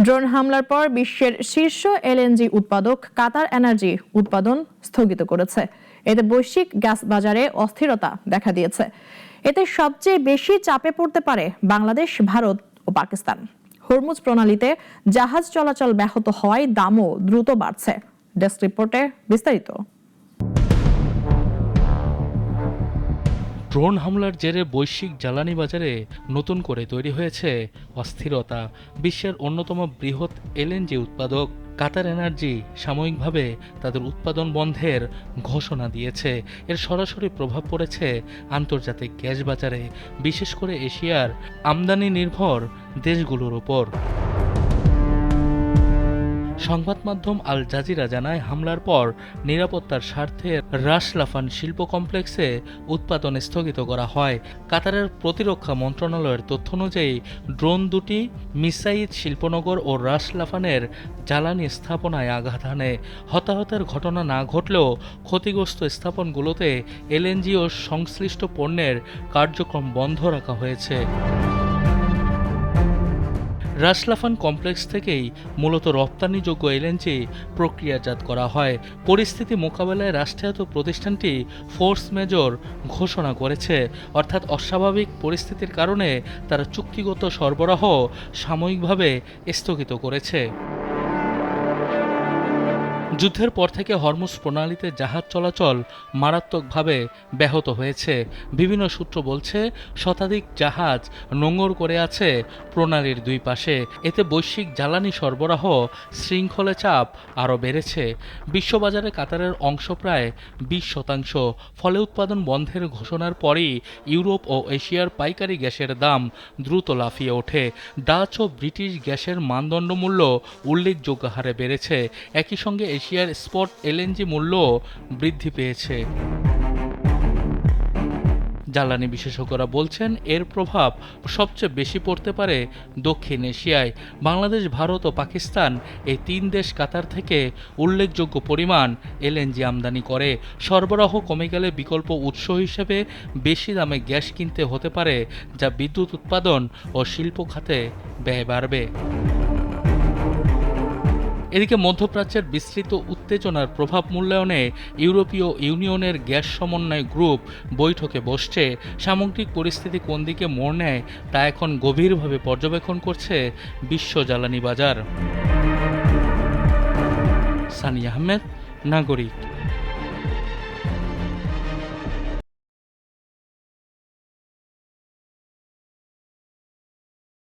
Drone হামলার পর বিশ্বের শীর্ষ এলএনজি উৎপাদক কাতার এনার্জি উৎপাদন স্থগিত করেছে। এতে বৈশ্বিক গ্যাস বাজারে অস্থিরতা দেখা দিয়েছে। এতে সবচেয়ে বেশি চাপে পড়তে পারে বাংলাদেশ, ভারত ও পাকিস্তান। হরমুজ প্রণালীতে জাহাজ চলাচল ব্যাহত হওয়ায় দামও দ্রুত বাড়ছে। ডেস্ক রিপোর্টে বিস্তারিত। ড্রোন হামলার জেরে বৈশ্বিক জ্বালানি বাজারে নতুন করে তৈরি হয়েছে অস্থিরতা। বিশ্বের অন্যতম বৃহৎ এলএনজি উৎপাদক কাতার এনার্জি সাময়িকভাবে তাদের উৎপাদন বন্ধের ঘোষণা দিয়েছে। এর সরাসরি প্রভাব পড়েছে আন্তর্জাতিক গ্যাস বাজারে, বিশেষ করে এশিয়ার আমদানি নির্ভর দেশগুলোর উপর। সংবাদ মাধ্যম আল জাজিরা জানায়, হামলার পর নিরাপত্তার স্বার্থে রাস লাফান শিল্প কমপ্লেক্সে উৎপাদন স্থগিত করা হয়। কাতারের প্রতিরক্ষা মন্ত্রণালয়ের তথ্য অনুযায়ী ড্রোন দুটি মিসাইদ শিল্পনগর ও রাস লাফানের জ্বালানি স্থাপনায় আঘাত হানে। হতাহতের ঘটনা না ঘটলেও ক্ষতিগ্রস্ত স্থাপনগুলোতে এলএনজি ও সংশ্লিষ্ট পণ্যের কার্যক্রম বন্ধ রাখা হয়েছে। রাসলাফান কমপ্লেক্স থেকেই মূলত রপ্তানিযোগ্য এলএনজি প্রক্রিয়াজাত করা হয়। পরিস্থিতি মোকাবেলায় রাষ্ট্রায়ত্ত প্রতিষ্ঠানটি ফোর্স মেজর ঘোষণা করেছে, অর্থাৎ অস্বাভাবিক পরিস্থিতির কারণে তারা চুক্তিগত সরবরাহ সাময়িকভাবে স্থগিত করেছে। যুদ্ধের পর থেকে হরমুজ প্রণালীতে জাহাজ চলাচল মারাত্মকভাবে ব্যাহত হয়েছে। বিভিন্ন সূত্র বলছে, শতাধিক জাহাজ নোঙর করে আছে প্রণালীর দুই পাশে। এতে বৈশ্বিক জ্বালানি সরবরাহ শৃঙ্খলে চাপ আরও বেড়েছে। বিশ্ববাজারে কাতারের অংশ প্রায় 20%। ফলে উৎপাদন বন্ধের ঘোষণার পরই ইউরোপ ও এশিয়ার পাইকারি গ্যাসের দাম দ্রুত লাফিয়ে ওঠে। ডাচ ও ব্রিটিশ গ্যাসের মানদণ্ড মূল্য উল্লেখযোগ্য হারে বেড়েছে। একই সঙ্গে এশিয়ার স্পট এলএনজি মূল্য বৃদ্ধি পেয়েছে। জ্বালানি বিশেষজ্ঞরা বলছেন, এর প্রভাব সবচেয়ে বেশি পড়তে পারে দক্ষিণ এশিয়ায়। বাংলাদেশ, ভারত ও পাকিস্তান এই তিন দেশ কাতার থেকে উল্লেখযোগ্য পরিমাণ এলএনজি আমদানি করে। সরবরাহ কমে গেলে বিকল্প উৎস হিসেবে বেশি দামে গ্যাস কিনতে হতে পারে, যা বিদ্যুৎ উৎপাদন ও শিল্প খাতে ব্যয় বাড়বে। এদিকে মধ্যপ্রাচ্যের বিস্তৃত উত্তেজনার প্রভাব মূল্যায়নে ইউরোপীয় ইউনিয়নের গ্যাস সমন্বয় গ্রুপ বৈঠকে বসছে। সামগ্রিক পরিস্থিতি কোন দিকে মোড় নেয় তা এখন গভীরভাবে পর্যবেক্ষণ করছে বিশ্ব জ্বালানি বাজার। সানি আহমেদ, নাগরিক।